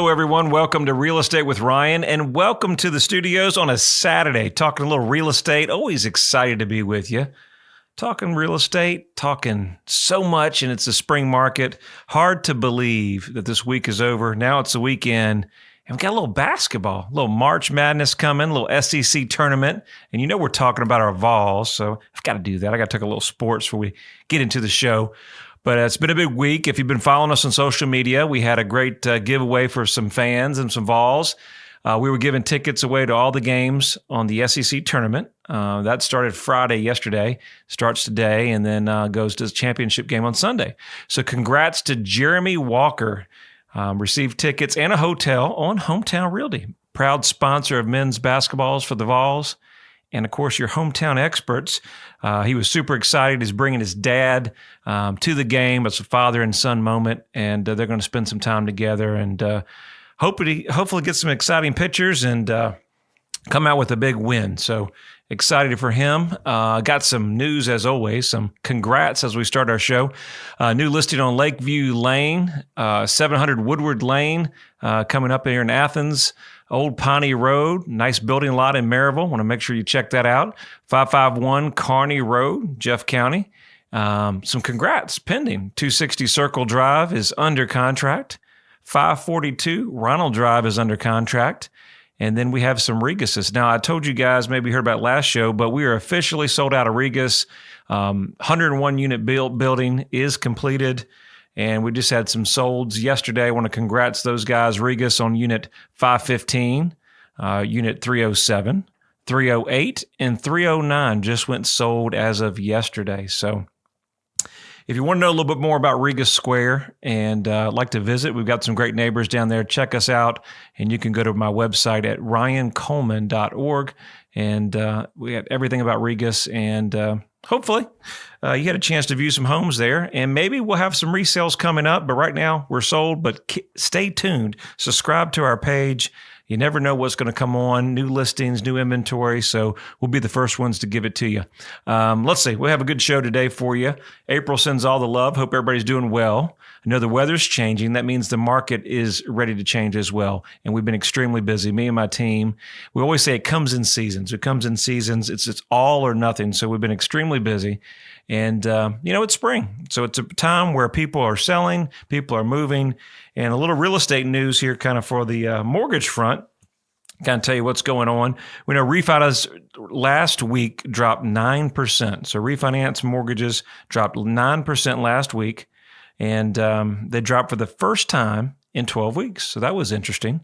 Hello, everyone. Welcome to Real Estate with Ryan, and welcome to the studios on a Saturday. Talking a little real estate. Always excited to be with you. Talking real estate, talking so much, and it's the spring market. Hard to believe that this week is over. Now it's the weekend, and we've got a little basketball, a little March Madness coming, a little SEC tournament, and you know we're talking about our Vols, so I've got to do that. I got to talk a little sports before we get into the show. But it's been a big week. If you've been following us on social media, we had a great giveaway for some fans and some Vols. We were giving tickets away to all the games on the SEC tournament. That started Friday yesterday, starts today, and then goes to the championship game on Sunday. So congrats to Jeremy Walker. Received tickets and a hotel on Hometown Realty. Proud sponsor of men's basketballs for the Vols. And, of course, your hometown experts. He was super excited. He's bringing his dad to the game. It's a father and son moment, and they're going to spend some time together and hopefully get some exciting pictures and come out with a big win. So excited for him. Got some news, as always, some congrats as we start our show. New listing on Lakeview Lane, 700 Woodward Lane, coming up here in Athens. Old Piney Road, nice building lot in Maryville. Want to make sure you check that out. 551 Kearney Road, Jeff County. Some congrats pending. 260 Circle Drive is under contract. 542 Ronald Drive is under contract. And then we have some Reguses. Now, I told you guys, maybe you heard about last show, but we are officially sold out of Regus. 101 unit building is completed. And we just had some solds yesterday. I want to congrats those guys. Regus on unit 515, unit 307, 308, and 309 just went sold as of yesterday. So if you want to know a little bit more about Regus Square and like to visit, we've got some great neighbors down there. Check us out, and you can go to my website at ryancoleman.org, and we have everything about Regus, and hopefully you had a chance to view some homes there, and maybe we'll have some resales coming up, but right now we're sold, but stay tuned. Subscribe to our page. You never know what's going to come on, new listings, new inventory, so we'll be the first ones to give it to you. Let's see. We'll have a good show today for you. April sends all the love. Hope everybody's doing well. I know the weather's changing. That means the market is ready to change as well, and we've been extremely busy, me and my team. We always say it comes in seasons. It comes in seasons. It's all or nothing, so we've been extremely busy. And, it's spring. So it's a time where people are selling, people are moving, and a little real estate news here kind of for the mortgage front. Kind of tell you what's going on. We know refinance last week dropped 9%. So refinance mortgages dropped 9% last week, and they dropped for the first time in 12 weeks. So that was interesting.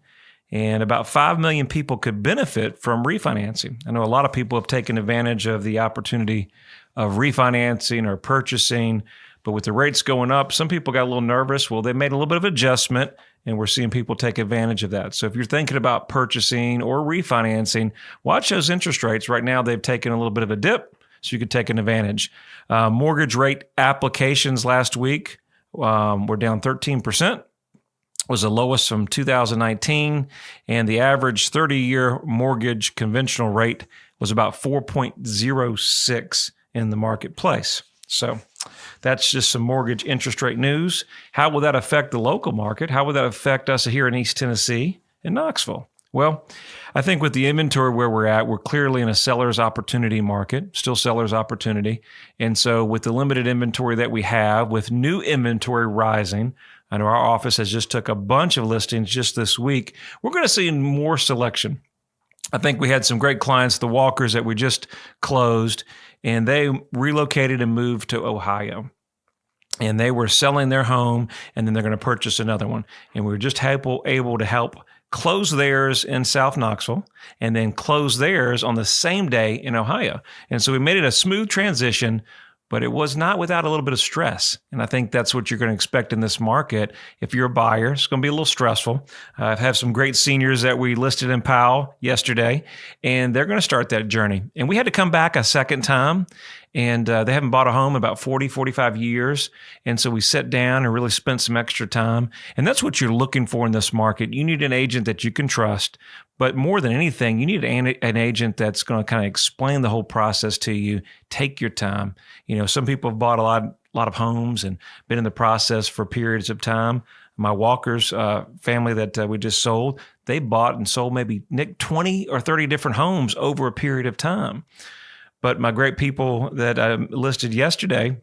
And about 5 million people could benefit from refinancing. I know a lot of people have taken advantage of the opportunity of refinancing or purchasing, but with the rates going up, some people got a little nervous. Well, they made a little bit of adjustment, and we're seeing people take advantage of that. So if you're thinking about purchasing or refinancing, watch those interest rates. Right now, they've taken a little bit of a dip, so you could take an advantage. Mortgage rate applications last week were down 13%. Was the lowest from 2019, and the average 30-year mortgage conventional rate was about 4.06 in the marketplace. So that's just some mortgage interest rate news. How will that affect the local market? How will that affect us here in East Tennessee and Knoxville? Well, I think with the inventory where we're at, we're clearly in a seller's opportunity market, still seller's opportunity. And so with the limited inventory that we have, with new inventory rising, I know our office has just took a bunch of listings just this week, we're going to see more selection. I think we had some great clients, the Walkers that we just closed, and they relocated and moved to Ohio. And they were selling their home, and then they're going to purchase another one. And we were just able to help close theirs in South Knoxville and then close theirs on the same day in Ohio. And so we made it a smooth transition, but it was not without a little bit of stress. And I think that's what you're going to expect in this market. If you're a buyer, it's going to be a little stressful. I've had some great seniors that we listed in Powell yesterday, and they're going to start that journey. And we had to come back a second time, and they haven't bought a home in about 40, 45 years. And so we sat down and really spent some extra time. And that's what you're looking for in this market. You need an agent that you can trust. But more than anything, you need an agent that's going to kind of explain the whole process to you. Take your time. You know, some people have bought a lot of homes and been in the process for periods of time. My Walker's family that we just sold, they bought and sold maybe, Nick, 20 or 30 different homes over a period of time. But my great people that I listed yesterday,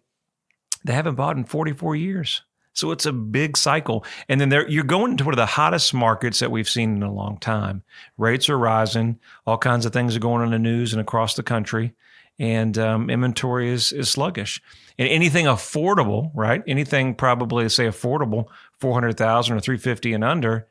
they haven't bought in 44 years. So it's a big cycle. And then you're going into one of the hottest markets that we've seen in a long time. Rates are rising. All kinds of things are going on in the news and across the country. And inventory is sluggish. And anything affordable, right? Anything probably, say, affordable, $400,000 or $350,000 and under,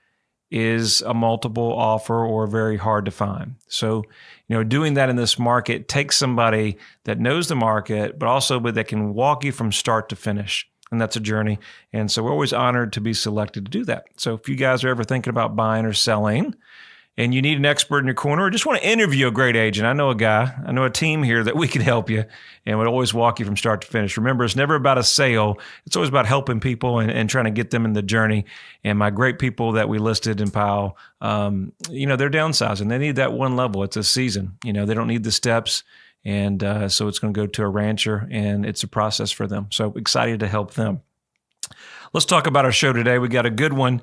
is a multiple offer or very hard to find. So, doing that in this market takes somebody that knows the market, but also that can walk you from start to finish. And that's a journey. And so we're always honored to be selected to do that. So if you guys are ever thinking about buying or selling and you need an expert in your corner or just want to interview a great agent, I know a team here that we can help you and would always walk you from start to finish. Remember, it's never about a sale. It's always about helping people and trying to get them in the journey. And my great people that we listed in Powell, they're downsizing. They need that one level. It's a season. They don't need the steps. And so it's going to go to a rancher, and it's a process for them. So excited to help them. Let's talk about our show today. We got a good one.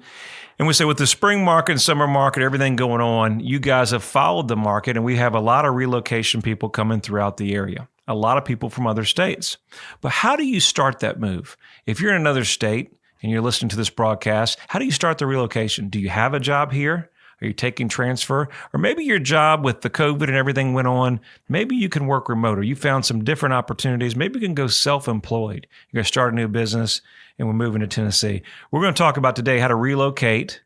And we say with the spring market and summer market, everything going on, you guys have followed the market, and we have a lot of relocation people coming throughout the area, a lot of people from other states. But how do you start that move? If you're in another state and you're listening to this broadcast, how do you start the relocation? Do you have a job here? Are you taking transfer? Or maybe your job with the COVID and everything went on, maybe you can work remote, or you found some different opportunities. Maybe you can go self-employed. You're going to start a new business, and we're moving to Tennessee. We're going to talk about today how to relocate,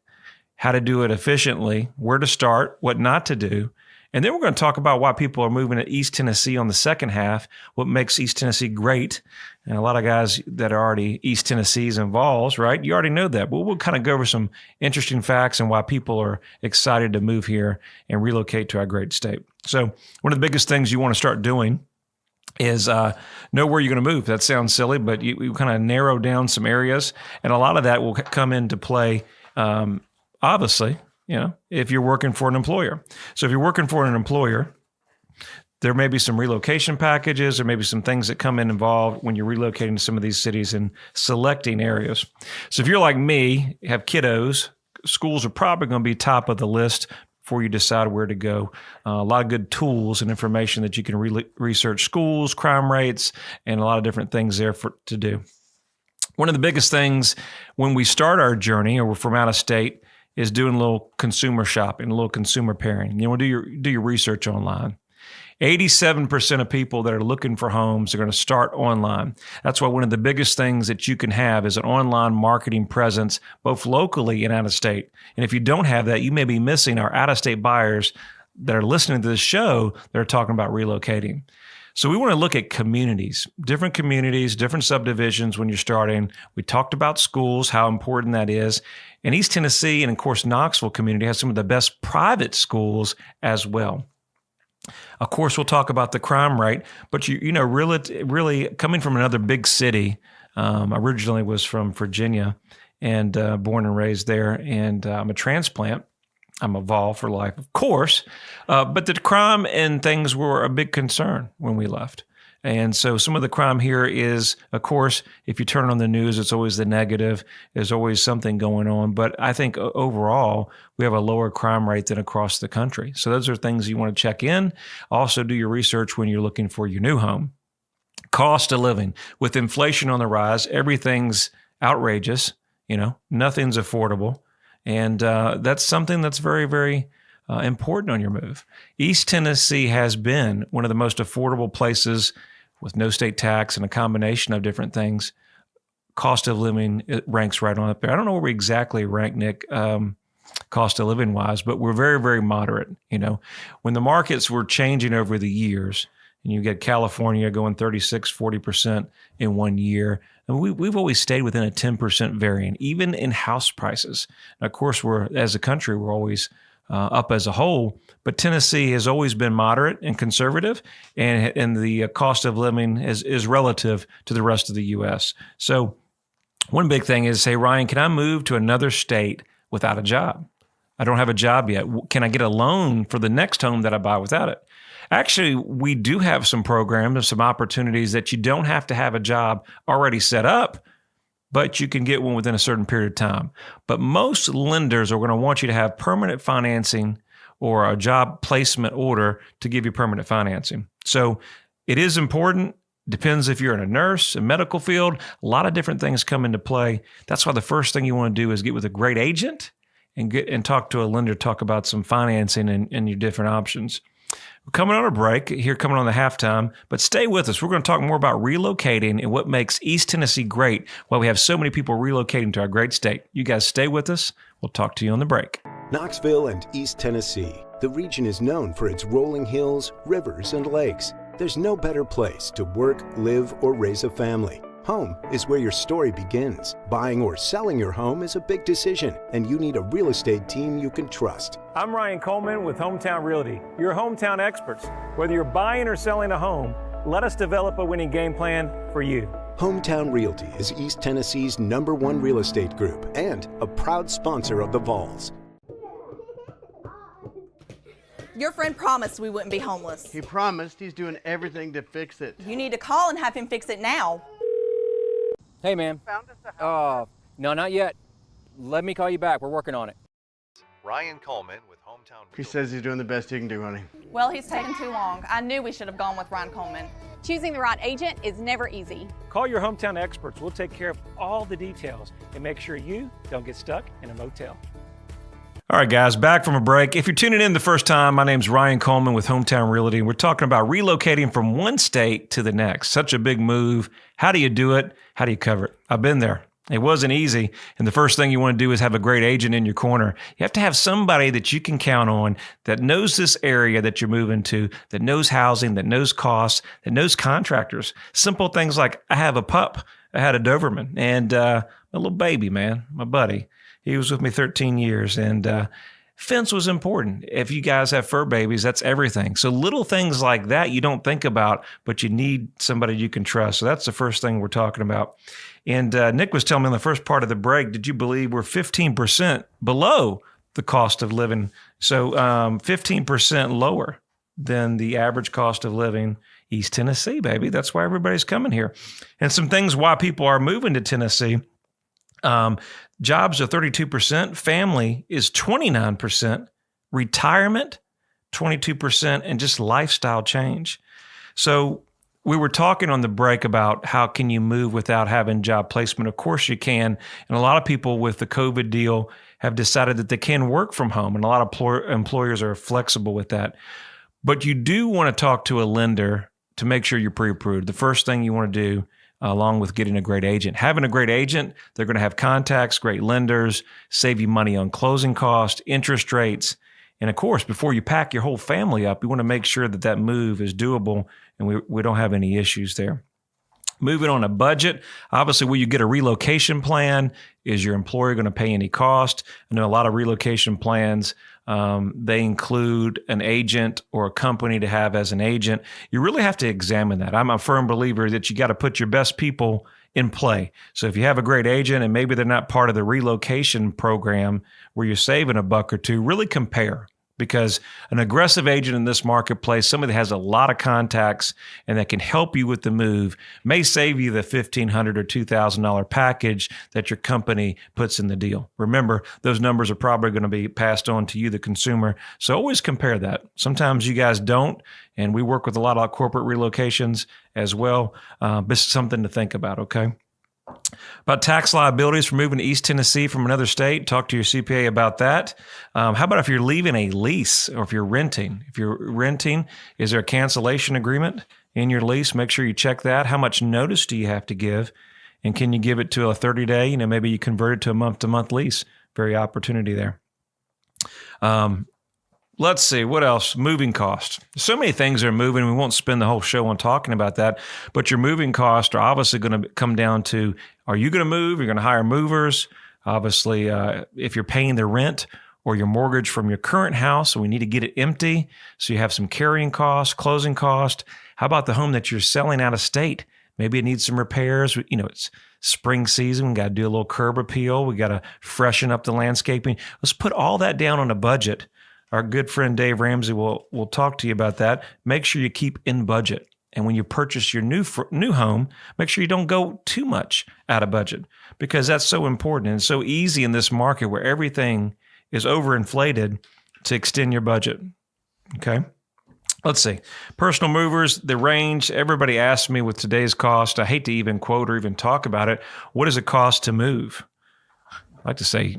how to do it efficiently, where to start, what not to do. And then we're going to talk about why people are moving to East Tennessee on the second half, what makes East Tennessee great. And a lot of guys that are already East Tennessee's involved, right? You already know that. But we'll kind of go over some interesting facts and why people are excited to move here and relocate to our great state. So one of the biggest things you want to start doing is know where you're going to move. That sounds silly, but you kind of narrow down some areas. And a lot of that will come into play, obviously, if you're working for an employer. So if you're working for an employer, there may be some relocation packages, or maybe some things that come in involved when you're relocating to some of these cities and selecting areas. So if you're like me, have kiddos, schools are probably going to be top of the list before you decide where to go. A lot of good tools and information that you can research schools, crime rates, and a lot of different things there to do. One of the biggest things when we start our journey or we're from out of state is doing a little consumer shopping, a little consumer pairing. Do your research online. 87% of people that are looking for homes are going to start online. That's why one of the biggest things that you can have is an online marketing presence, both locally and out of state. And if you don't have that, you may be missing our out-of-state buyers that are listening to this show that are talking about relocating. So we want to look at communities, different subdivisions when you're starting. We talked about schools, how important that is. And East Tennessee and, of course, Knoxville community has some of the best private schools as well. Of course, we'll talk about the crime rate, but really coming from another big city, originally was from Virginia and born and raised there, and I'm a transplant. I'm a vol for life, of course, but the crime and things were a big concern when we left. And so some of the crime here is, of course, if you turn on the news, it's always the negative. There's always something going on. But I think overall, we have a lower crime rate than across the country. So those are things you want to check in. Also do your research when you're looking for your new home. Cost of living. With inflation on the rise, everything's outrageous. Nothing's affordable. And that's something that's very, very important on your move. East Tennessee has been one of the most affordable places with no state tax and a combination of different things. Cost of living, it ranks right on up there. I don't know where we exactly rank, Nick, cost of living wise, but we're very, very moderate. When the markets were changing over the years, and you get California going 36, 40% in 1 year, and we've always stayed within a 10% variant, even in house prices. And of course, as a country, we're always up as a whole, but Tennessee has always been moderate and conservative, and the cost of living is relative to the rest of the U.S. So one big thing is, hey, Ryan, can I move to another state without a job? I don't have a job yet. Can I get a loan for the next home that I buy without it? Actually, we do have some programs and some opportunities that you don't have to have a job already set up but you can get one within a certain period of time. But most lenders are going to want you to have permanent financing or a job placement order to give you permanent financing. So it is important. Depends if you're in a nurse, a medical field, a lot of different things come into play. That's why the first thing you want to do is get with a great agent and talk to a lender, talk about some financing and your different options. We're coming on a break here, coming on the halftime, but stay with us. We're going to talk more about relocating and what makes East Tennessee great, why we have so many people relocating to our great state. You guys stay with us. We'll talk to you on the break. Knoxville and East Tennessee. The region is known for its rolling hills, rivers, and lakes. There's no better place to work, live, or raise a family. Home is where your story begins. Buying or selling your home is a big decision, and you need a real estate team you can trust. I'm Ryan Coleman with Hometown Realty, your hometown experts. Whether you're buying or selling a home, let us develop a winning game plan for you. Hometown Realty is East Tennessee's #1 real estate group and a proud sponsor of the Vols. Your friend promised we wouldn't be homeless. He promised. He's doing everything to fix it. You need to call and have him fix it now. Hey, ma'am. Found us a house. No, not yet. Let me call you back. We're working on it. Ryan Coleman with Hometown He Realty. says he's doing the best he can do, honey. Well, he's taking too long. I knew we should have gone with Ryan Coleman. Choosing the right agent is never easy. Call your hometown experts. We'll take care of all the details and make sure you don't get stuck in a motel. All right, guys, back from a break. If you're tuning in the first time, my name's Ryan Coleman with Hometown Realty, and we're talking about relocating from one state to the next. Such a big move. How do you do it? How do you cover it? I've been there. It wasn't easy, and the first thing you want to do is have a great agent in your corner. You have to have somebody that you can count on that knows this area that you're moving to, that knows housing, that knows costs, that knows contractors. Simple things like I have a pup. I had a Doberman, and a little baby, man, my buddy. He was with me 13 years, and fence was important. If you guys have fur babies, that's everything. So little things like that you don't think about, but you need somebody you can trust. So that's the first thing we're talking about. And Nick was telling me in the first part of the break, did you believe we're 15% below the cost of living? So 15% lower than the average cost of living East Tennessee, baby. That's why everybody's coming here. And some things why people are moving to Tennessee. Jobs are 32%, family is 29%, retirement 22%, and just lifestyle change. So we were talking on the break about how can you move without having job placement. Of course you can. And a lot of people with the COVID deal have decided that they can work from home, and a lot of employers are flexible with that. But you do want to talk to a lender to make sure you're pre-approved. The first thing you want to do, along with getting a great agent. Having a great agent, they're going to have contacts, great lenders, save you money on closing costs, interest rates. And of course, before you pack your whole family up, you want to make sure that that move is doable and we don't have any issues there. Moving on a budget, obviously, will you get a relocation plan? Is your employer going to pay any cost? I know a lot of relocation plans, they include an agent or a company to have as an agent. You really have to examine that. I'm a firm believer that you got to put your best people in play. So if you have a great agent and maybe they're not part of the relocation program where you're saving a buck or two, really compare. Because an aggressive agent in this marketplace, somebody that has a lot of contacts and that can help you with the move, may save you the $1,500 or $2,000 package that your company puts in the deal. Remember, those numbers are probably going to be passed on to you, the consumer. So always compare that. Sometimes you guys don't, and we work with a lot of corporate relocations as well. This is something to think about, okay? About tax liabilities for moving to East Tennessee from another state. Talk to your CPA about that. How about if you're leaving a lease or if you're renting? If you're renting, is there a cancellation agreement in your lease? Make sure you check that. How much notice do you have to give? And can you give it to a 30-day? Maybe you convert it to a month-to-month lease. Very opportunity there. Let's see, what else? Moving costs. So many things are moving. We won't spend the whole show on talking about that, but your moving costs are obviously going to come down to, are you going to move? You're going to hire movers. Obviously, if you're paying the rent or your mortgage from your current house, so we need to get it empty. So you have some carrying costs, closing costs. How about the home that you're selling out of state? Maybe it needs some repairs. It's spring season. We got to do a little curb appeal. We got to freshen up the landscaping. Let's put all that down on a budget. Our good friend Dave Ramsey will talk to you about that. Make sure you keep in budget. And when you purchase your new home, make sure you don't go too much out of budget, because that's so important and so easy in this market where everything is overinflated to extend your budget. Okay. Let's see. Personal movers, the range. Everybody asks me with today's cost, I hate to even quote or even talk about it. What does it cost to move? I like to say,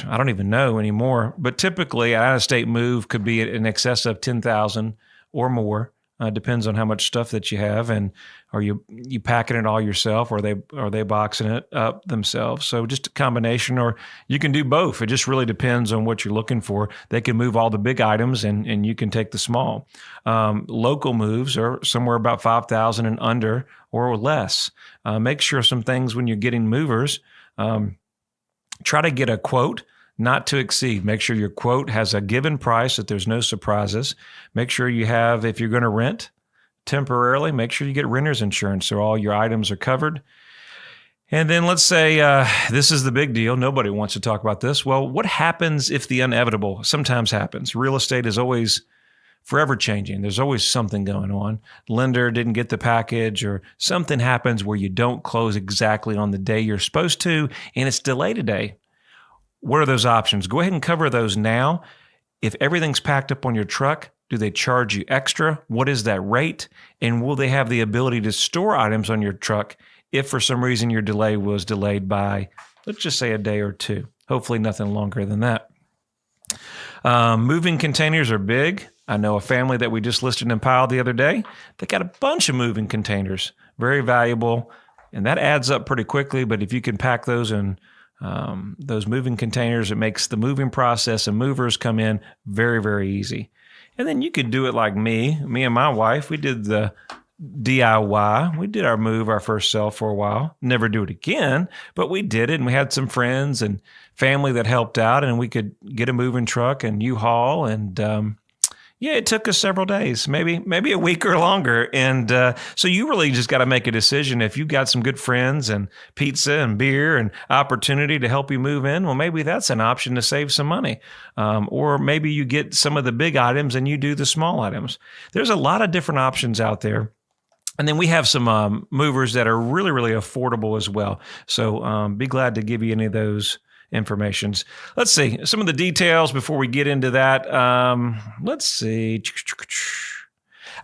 I don't even know anymore. But typically, an out-of-state move could be in excess of $10,000 or more. Depends on how much stuff that you have, and are you packing it all yourself, or are they boxing it up themselves? So just a combination, or you can do both. It just really depends on what you're looking for. They can move all the big items, and you can take the small. Local moves are somewhere about $5,000 and under or less. Make sure some things when you're getting movers. Try to get a quote not to exceed. Make sure your quote has a given price, that there's no surprises. Make sure you have, if you're going to rent temporarily, make sure you get renter's insurance so all your items are covered. And then let's say this is the big deal. Nobody wants to talk about this. Well, what happens if the inevitable sometimes happens? Real estate is always forever changing. There's always something going on. Lender didn't get the package, or something happens where you don't close exactly on the day you're supposed to, and it's delayed a day. What are those options? Go ahead and cover those now. If everything's packed up on your truck, do they charge you extra? What is that rate? And will they have the ability to store items on your truck if for some reason your delay was delayed by, let's just say, a day or two? Hopefully nothing longer than that. Moving containers are big. I know a family that we just listed in Pile the other day. They got a bunch of moving containers, very valuable, and that adds up pretty quickly. But if you can pack those in those moving containers, it makes the moving process and movers come in very, very easy. And then you could do it like me and my wife. We did the DIY. We did our move, our first sale for a while. Never do it again, but we did it, and we had some friends and family that helped out, and we could get a moving truck and U-Haul, and it took us several days, maybe a week or longer. And so you really just got to make a decision. If you've got some good friends and pizza and beer and opportunity to help you move in, well, maybe that's an option to save some money. Or maybe you get some of the big items and you do the small items. There's a lot of different options out there. And then we have some movers that are really, really affordable as well. So be glad to give you any of those informations. Let's see some of the details before we get into that. Let's see.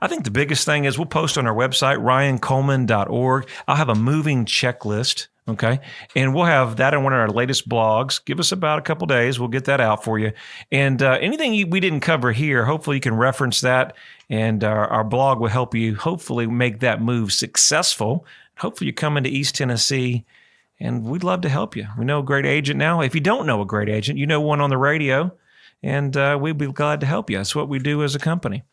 I think the biggest thing is we'll post on our website, ryancoleman.org. I'll have a moving checklist. Okay. And we'll have that in one of our latest blogs. Give us about a couple days. We'll get that out for you. And anything we didn't cover here, hopefully you can reference that. And our blog will help you hopefully make that move successful. Hopefully you come into East Tennessee, and we'd love to help you. We know a great agent now. If you don't know a great agent, you know one on the radio, and we'd be glad to help you. That's what we do as a company.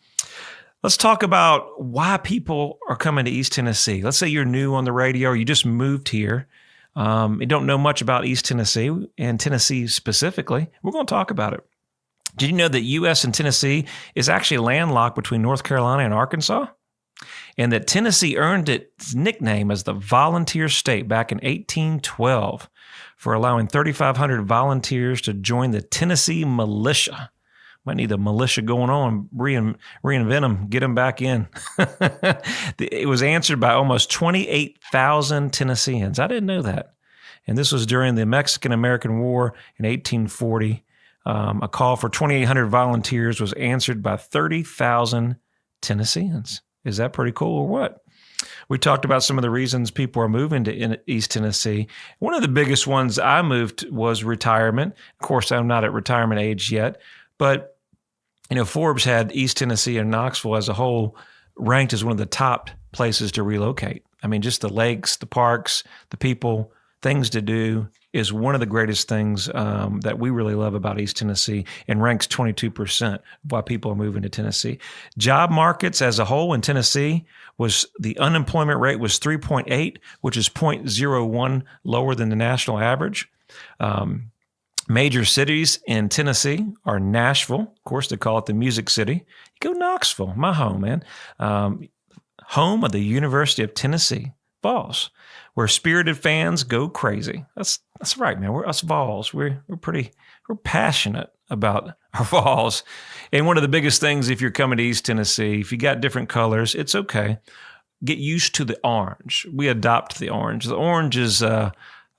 Let's talk about why people are coming to East Tennessee. Let's say you're new on the radio, or you just moved here. You don't know much about East Tennessee and Tennessee specifically. We're going to talk about it. Did you know that U.S. and Tennessee is actually landlocked between North Carolina and Arkansas? And that Tennessee earned its nickname as the Volunteer State back in 1812 for allowing 3,500 volunteers to join the Tennessee militia. Might need a militia going on, reinvent them, get them back in. It was answered by almost 28,000 Tennesseans. I didn't know that. And this was during the Mexican-American War in 1840. A call for 2,800 volunteers was answered by 30,000 Tennesseans. Is that pretty cool or what? We talked about some of the reasons people are moving to East Tennessee. One of the biggest ones I moved was retirement. Of course, I'm not at retirement age yet, but Forbes had East Tennessee and Knoxville as a whole ranked as one of the top places to relocate. I mean, just the lakes, the parks, the people, things to do is one of the greatest things that we really love about East Tennessee, and ranks 22% of why people are moving to Tennessee. Job markets as a whole in Tennessee the unemployment rate was 3.8, which is 0.01 lower than the national average. Major cities in Tennessee are Nashville. Of course, they call it the Music City. You go Knoxville, my home, man. Home of the University of Tennessee Vols, where spirited fans go crazy. That's right, man. We're us Vols. We're passionate about our Vols. And one of the biggest things, if you're coming to East Tennessee, if you got different colors, it's okay. get used to the orange. We adopt the orange. The orange is a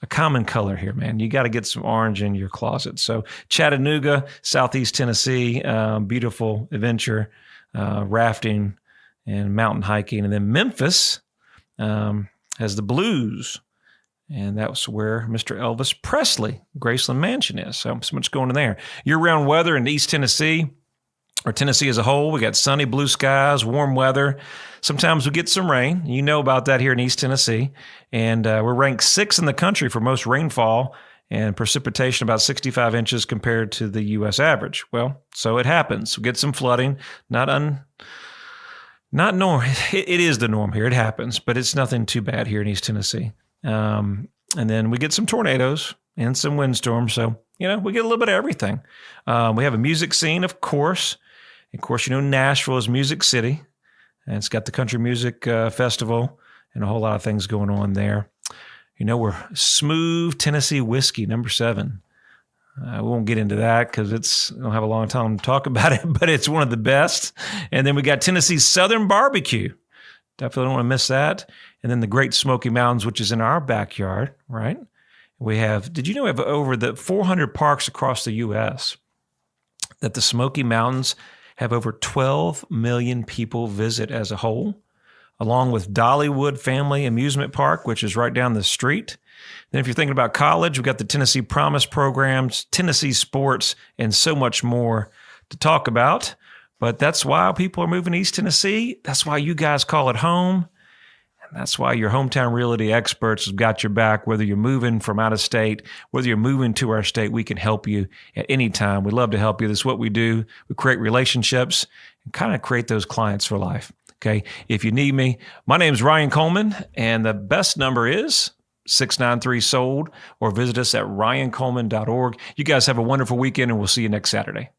common color here, man. You got to get some orange in your closet. So Chattanooga, Southeast Tennessee, beautiful adventure, rafting and mountain hiking. And then Memphis has the blues. And that's where Mr. Elvis Presley, Graceland Mansion is. So much going in there. Year-round weather in East Tennessee, or Tennessee as a whole. We got sunny blue skies, warm weather. Sometimes we get some rain. You know about that here in East Tennessee. And we're ranked 6th in the country for most rainfall and precipitation, about 65 inches compared to the U.S. average. Well, so it happens. We get some flooding. Not norm. It is the norm here. It happens, but it's nothing too bad here in East Tennessee. And then we get some tornadoes and some windstorms. So, we get a little bit of everything. We have a music scene, of course. Of course, Nashville is Music City, and it's got the Country Music Festival and a whole lot of things going on there. We're Smooth Tennessee Whiskey, number 7. We won't get into that because I don't have a long time to talk about it, but it's one of the best. And then we got Tennessee Southern Barbecue. Definitely don't want to miss that. And then the Great Smoky Mountains, which is in our backyard, right? We have, did you know we have over the 400 parks across the U.S. that the Smoky Mountains have over 12 million people visit as a whole, along with Dollywood Family Amusement Park, which is right down the street. Then if you're thinking about college, we've got the Tennessee Promise programs, Tennessee sports, and so much more to talk about. But that's why people are moving to East Tennessee. That's why you guys call it home. And that's why your hometown realty experts have got your back. Whether you're moving from out of state, whether you're moving to our state, we can help you at any time. We'd love to help you. This is what we do. We create relationships and kind of create those clients for life. Okay. If you need me, my name is Ryan Coleman, and the best number is 693-SOLD, or visit us at ryancoleman.org. You guys have a wonderful weekend, and we'll see you next Saturday.